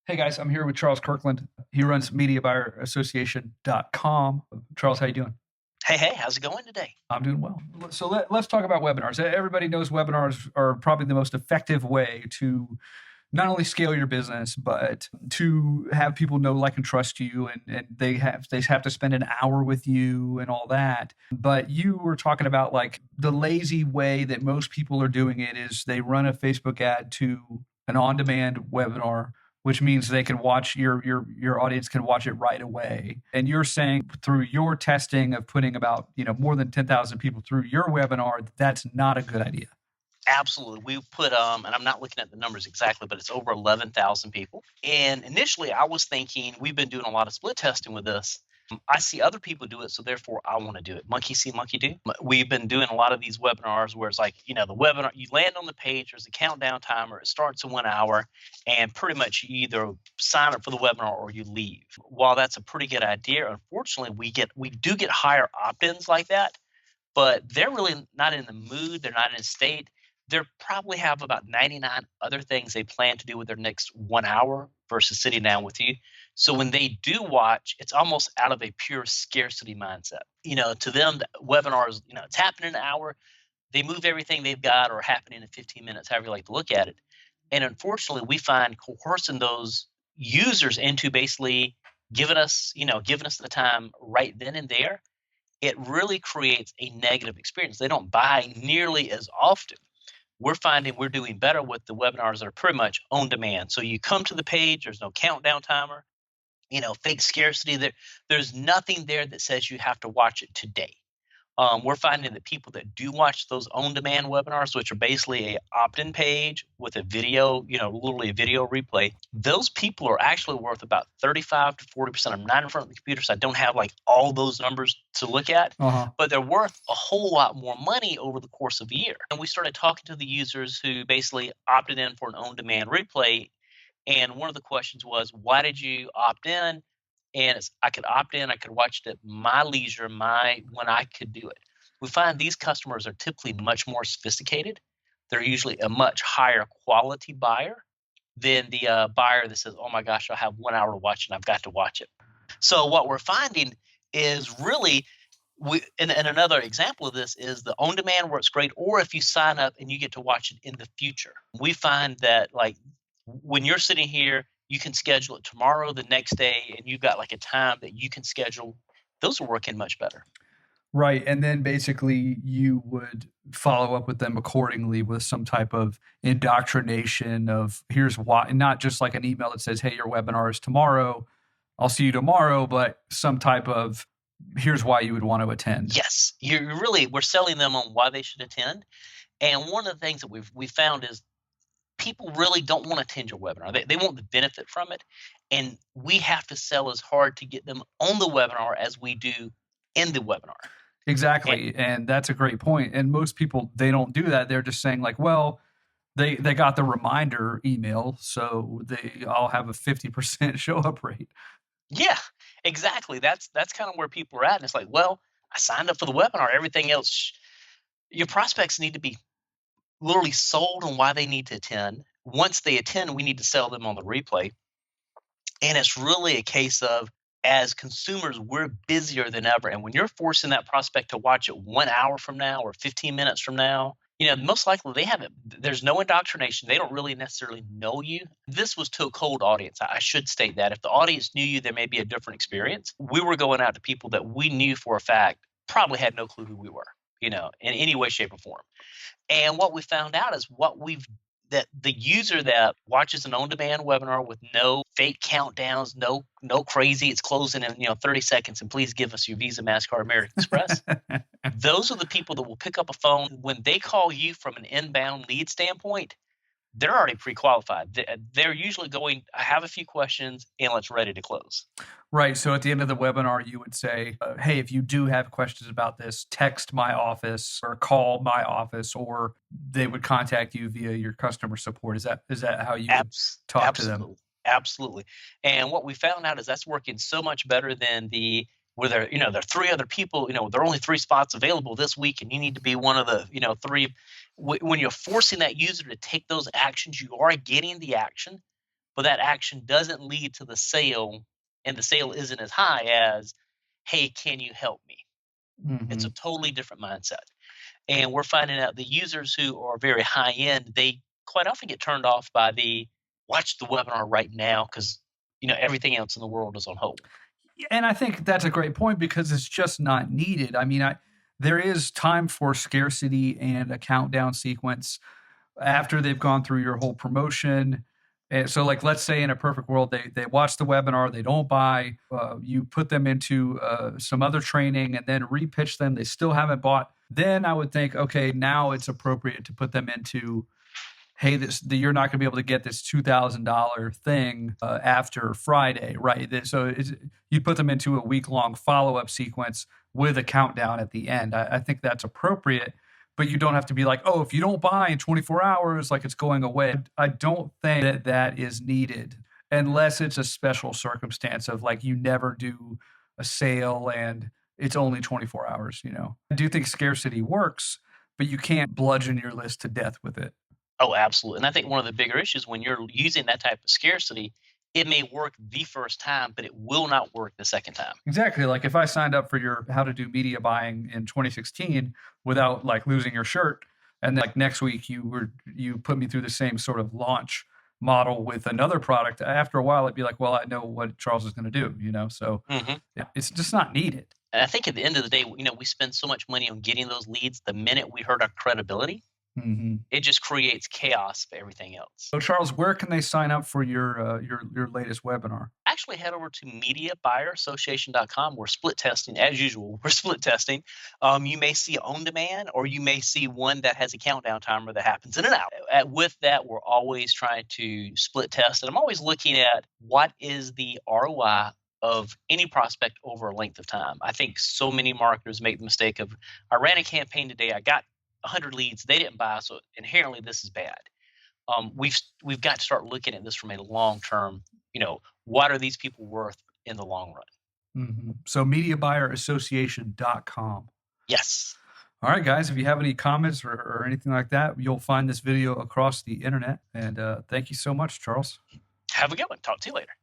Hey guys, I'm here with Charles Kirkland. He runs MediaBuyerAssociation.com. Charles, how you doing? Hey, how's it going today? I'm doing well. So let's talk about webinars. Everybody knows webinars are probably the most effective way to not only scale your business, but to have people know, like, and trust you, and they have to spend an hour with you and all that. But you were talking about, like, the lazy way that most people are doing it is they run a Facebook ad to an on-demand webinar, which means they can watch your audience can watch it right away. And you're saying through your testing of putting about more than 10,000 people through your webinar, that's not a good idea. Absolutely. We put and I'm not looking at the numbers exactly, but it's over 11,000 people. And initially I was thinking we've been doing a lot of split testing with this. I see other people do it, so therefore I want to do it. Monkey see, monkey do. We've been doing a lot of these webinars where it's like, the webinar, you land on the page, there's a countdown timer, it starts in 1 hour, and pretty much you either sign up for the webinar or you leave. While that's a pretty good idea, unfortunately we do get higher opt-ins like that, but they're really not in the mood, they're not in a state. They probably have about 99 other things they plan to do with their next 1 hour versus sitting down with you. So when they do watch, it's almost out of a pure scarcity mindset. To them, the webinars, it's happening in an hour. They move everything they've got or happening in 15 minutes, however you like to look at it. And unfortunately, we find coercing those users into basically giving us the time right then and there. It really creates a negative experience. They don't buy nearly as often. We're finding we're doing better with the webinars that are pretty much on demand. So you come to the page, there's no countdown timer, fake scarcity. There's nothing there that says you have to watch it today. We're finding that people that do watch those on-demand webinars, which are basically a opt-in page with a video, literally a video replay, those people are actually worth about 35 to 40%. I'm not in front of the computer, so I don't have like all those numbers to look at, but they're worth a whole lot more money over the course of a year. And we started talking to the users who basically opted in for an on-demand replay. And one of the questions was, why did you opt in? And I could opt in, I could watch it at my leisure, when I could do it. We find these customers are typically much more sophisticated. They're usually a much higher quality buyer than the buyer that says, "Oh my gosh, I have 1 hour to watch and I've got to watch it." So what we're finding is really, and another example of this is the on-demand works great, or if you sign up and you get to watch it in the future. We find that, like, when you're sitting here, you can schedule it tomorrow, the next day, and you've got like a time that you can schedule. Those are working much better. Right. And then basically you would follow up with them accordingly with some type of indoctrination of here's why, not just like an email that says, hey, your webinar is tomorrow, I'll see you tomorrow, but some type of here's why you would want to attend. Yes, we're selling them on why they should attend. And one of the things that we found is people really don't want to attend your webinar. They want the benefit from it. And we have to sell as hard to get them on the webinar as we do in the webinar. Exactly. And that's a great point. And most people, they don't do that. They're just saying, like, well, they got the reminder email, so they all have a 50% show up rate. Yeah, exactly. That's kind of where people are at. And it's like, well, I signed up for the webinar. Everything else, your prospects need to be literally sold on why they need to attend. Once they attend, we need to sell them on the replay. And it's really a case of, as consumers, we're busier than ever. And when you're forcing that prospect to watch it 1 hour from now or 15 minutes from now, most likely they haven't, there's no indoctrination. They don't really necessarily know you. This was to a cold audience. I should state that. If the audience knew you, there may be a different experience. We were going out to people that we knew for a fact probably had no clue who we were, in any way, shape, or form. And what we found out is that the user that watches an on-demand webinar with no fake countdowns, no crazy, it's closing in 30 seconds, and please give us your Visa, MasterCard, American Express. Those are the people that will pick up a phone when they call you from an inbound lead standpoint. They're already pre-qualified. They're usually going, I have a few questions, and let's ready to close. Right. So at the end of the webinar, you would say, hey, if you do have questions about this, text my office or call my office, or they would contact you via your customer support. Is that how you would talk to them? Absolutely. And what we found out is that's working so much better than where there are three other people, there are only 3 spots available this week, and you need to be one of the, 3. When you're forcing that user to take those actions, you are getting the action, but that action doesn't lead to the sale, and the sale isn't as high as, "Hey, can you help me?" It's a Hmm. totally different mindset. And we're finding out the users who are very high end, they quite often get turned off by the watch the webinar right now because everything else in the world is on hold. And I think that's a great point because it's just not needed. I mean, there is time for scarcity and a countdown sequence after they've gone through your whole promotion. And so, like, let's say in a perfect world, they watch the webinar, they don't buy, you put them into some other training, and then repitch them. They still haven't bought. Then I would think, okay, now it's appropriate to put them into, hey, you're not going to be able to get this $2,000 thing after Friday, right? So you put them into a week-long follow-up sequence with a countdown at the end. I think that's appropriate, but you don't have to be like, oh, if you don't buy in 24 hours, like it's going away. I don't think that that is needed unless it's a special circumstance of like you never do a sale and it's only 24 hours. I do think scarcity works, but you can't bludgeon your list to death with it. Oh, absolutely. And I think one of the bigger issues when you're using that type of scarcity, it may work the first time, but it will not work the second time. Exactly. Like if I signed up for your how to do media buying in 2016 without like losing your shirt, and then like next week you put me through the same sort of launch model with another product, after a while it'd be like, well, I know what Charles is going to do. So Hmm. it's just not needed. And I think at the end of the day, we spend so much money on getting those leads. The minute we hurt our credibility, Hmm. it just creates chaos for everything else. So Charles, where can they sign up for your latest webinar? Actually, head over to mediabuyerassociation.com. We're split testing as usual. We're split testing. You may see on demand, or you may see one that has a countdown timer that happens in and out. With that, we're always trying to split test, and I'm always looking at what is the ROI of any prospect over a length of time. I think so many marketers make the mistake of, I ran a campaign today, I got 100 leads, they didn't buy, so inherently this is bad. We've got to start looking at this from a long term. What are these people worth in the long run? So mediabuyerassociation.com. Yes. All right, guys, if you have any comments or anything like that, you'll find this video across the internet. And thank you so much, Charles. Have a good one. Talk to you later.